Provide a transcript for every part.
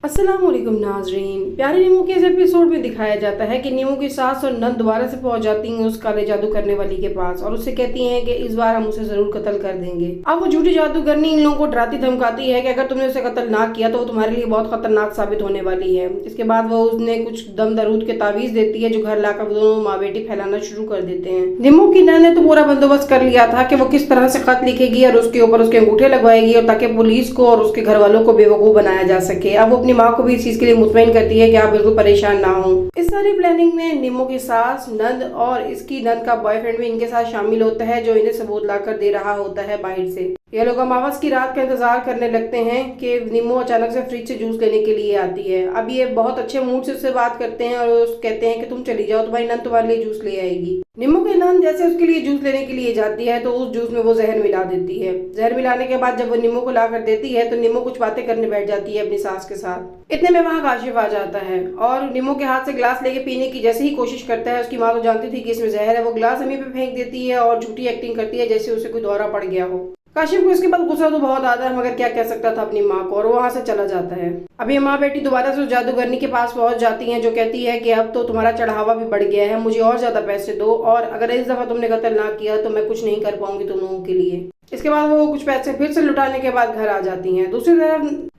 अस्सलाम वालेकुम नाजरीन। प्यारे नीमू के इस एपिसोड में दिखाया जाता है कि नीमू की सास और नंद दोबारा से पहुंच जाती हैं उस काले जादू करने वाली के पास और उससे कहती हैं कि इस बार हम उसे जरूर कत्ल कर देंगे। अब वो झूठी जादूगरनी इन लोगों को डराती धमकाती है कि अगर तुमने उसे कत्ल ना किया तो वो तुम्हारे लिए बहुत खतरनाक साबित होने वाली है। इसके बाद वो उसने कुछ दम दरूद के तावीज देती है जो घर लाकर वो दोनों माँ बेटी फैलाना शुरू कर देते हैं। नीमू की नंद ने तो पूरा बंदोबस्त कर लिया था कि वो किस तरह से खत लिखेगी और उसके ऊपर उसके अंगूठे लगवाएगी और ताकि पुलिस को और उसके घर वालों को बेवकूफ बनाया जा सके। अब वो अपनी माँ को भी इस चीज के लिए मुतमईन करती है कि आप बिल्कुल परेशान ना हो। इस सारी प्लानिंग में नीमू की सास, नंद और इसकी नंद का बॉयफ्रेंड भी इनके साथ शामिल होता है जो इन्हें सबूत लाकर दे रहा होता है बाहर से। ये लोग अमावस की रात का इंतजार करने लगते हैं कि नीमू अचानक से फ्रिज से जूस लेने के लिए आती है। अब ये बहुत अच्छे मूड से उससे बात करते हैं और कहते हैं कि तुम चली जाओ, तुम्हारी नंद तुम्हारे लिए जूस ले आएगी। नीमू की नंद जैसे उसके लिए जूस लेने के लिए जाती है तो उस जूस में वो जहर मिला देती है। जहर मिलाने के बाद जब वो नीमू को ला कर देती है तो नीमू कुछ बातें करने बैठ जाती है अपनी सास के साथ। इतने में वहाँ काशिफ आ जाता है और नीमू के हाथ से ग्लास लेके पीने की जैसे ही कोशिश करता है, उसकी माँ तो जानती थी कि इसमें जहर है, वो ग्लास जमीन पे फेंक देती है और झूठी एक्टिंग करती है जैसे उसे कोई दौरा पड़ गया हो। काशिफ को इसके बाद गुस्सा तो बहुत आता है मगर क्या कह सकता था अपनी माँ को, और वो वहाँ से चला जाता है। अब ये माँ बेटी दोबारा से उस जादूगरनी के पास पहुंच जाती हैं जो कहती है कि अब तो तुम्हारा चढ़ावा भी बढ़ गया है, मुझे और ज्यादा पैसे दो और अगर इस दफा तुमने कत्ल ना किया तो मैं कुछ नहीं कर पाऊंगी तुम लोगों के लिए। इसके बाद वो कुछ पैसे फिर से लुटाने के बाद घर आ जाती हैं।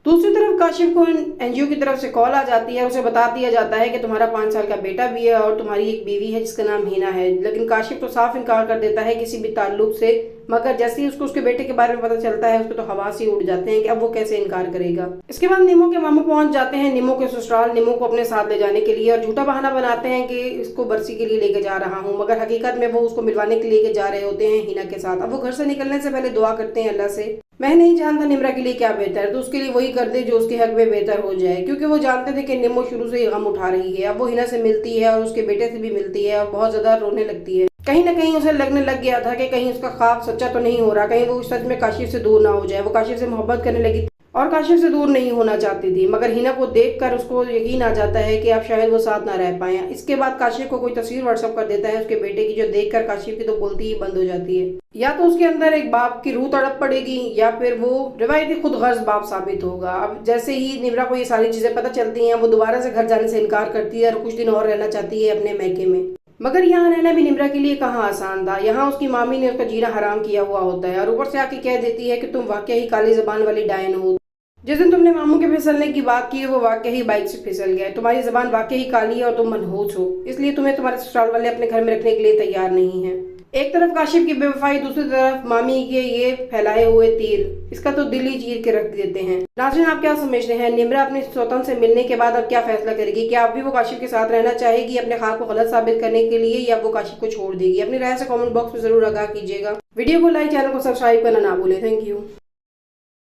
दूसरी तरफ काशिफ को एनजीओ की तरफ से कॉल आ जाती है, उसे बता दिया जाता है कि तुम्हारा 5 साल का बेटा भी है और तुम्हारी एक बीवी है जिसका नाम हीना है। लेकिन काशिफ तो साफ इनकार कर देता है किसी भी ताल्लुक से, मगर जैसे ही उसको उसके बेटे के बारे में पता चलता है उसको तो हवा से उड़ जाते हैं कि अब वो कैसे इनकार करेगा। इसके बाद नीमू के मामू पहुंच जाते हैं नीमू के ससुराल नीमू को अपने साथ ले जाने के लिए और झूठा बहाना बनाते हैं कि इसको बरसी के लिए लेके जा रहा हूँ, मगर हकीकत में वो उसको मिलवाने के लिए जा रहे होते हैं हीना के साथ। अब वो घर से निकलने से पहले दुआ करते हैं अल्लाह से, मैं नहीं जानता निम्रा के लिए क्या बेहतर है तो उसके लिए वही कर दे जो उसके हक में बेहतर हो जाए, क्योंकि वो जानते थे कि नीमू शुरू से ही गम उठा रही है। अब वो हिना से मिलती है और उसके बेटे से भी मिलती है और बहुत ज्यादा रोने लगती है। कहीं ना कहीं उसे लगने लग गया था कि कहीं उसका ख्वाब सच्चा तो नहीं हो रहा, कहीं वो सच में काशिफ से दूर ना हो जाए। वो काशिफ से मोहब्बत करने लगी और काशिफ से दूर नहीं होना चाहती थी, मगर हिना को देखकर उसको यकीन आ जाता है कि अब शायद वो साथ ना रह पाए। इसके बाद काशिफ को कोई तस्वीर व्हाट्सएप कर देता है उसके बेटे की, जो देखकर काशिफ की तो बोलती ही बंद हो जाती है। या तो उसके अंदर एक बाप की रूह तड़प पड़ेगी या फिर वो रिवायती खुद गर्ज बाप साबित होगा। अब जैसे ही निम्रा को ये सारी चीजें पता चलती हैं वो दोबारा से घर जाने से इनकार करती है और कुछ दिन और रहना चाहती है अपने मैके में। मगर यहाँ रहना भी निम्रा के लिए कहाँ आसान था। यहाँ उसकी मामी ने उसका जीना हराम किया हुआ होता है और ऊपर से आके कह देती है कि तुम वाकई ही काली जबान वाली डायन हो। जिस दिन तुमने मामू के फिसलने की बात की वो वाकई ही बाइक से फिसल गया। तुम्हारी जबान वाकई ही काली है और तुम मनहूस हो, इसलिए तुम्हें तुम्हारे ससुराल वाले अपने घर में रखने के लिए तैयार नहीं है। एक तरफ काशिफ की बेवफाई, दूसरी तरफ मामी के ये फैलाए हुए तीर, इसका तो दिल ही चीर के रख देते हैं। नाज़रीन, आप क्या समझते हैं निम्रा अपने स्वतंत्र से मिलने के बाद अब क्या फैसला करेगी? क्या अब भी वो काशिफ के साथ रहना चाहेगी अपने ख्वाब को गलत साबित करने के लिए, या वो काशिफ को छोड़ देगी? अपनी राय से कमेंट बॉक्स में जरूर आगाह कीजिएगा। वीडियो को लाइक, चैनल को सब्सक्राइब करना ना भूलें। Thank you.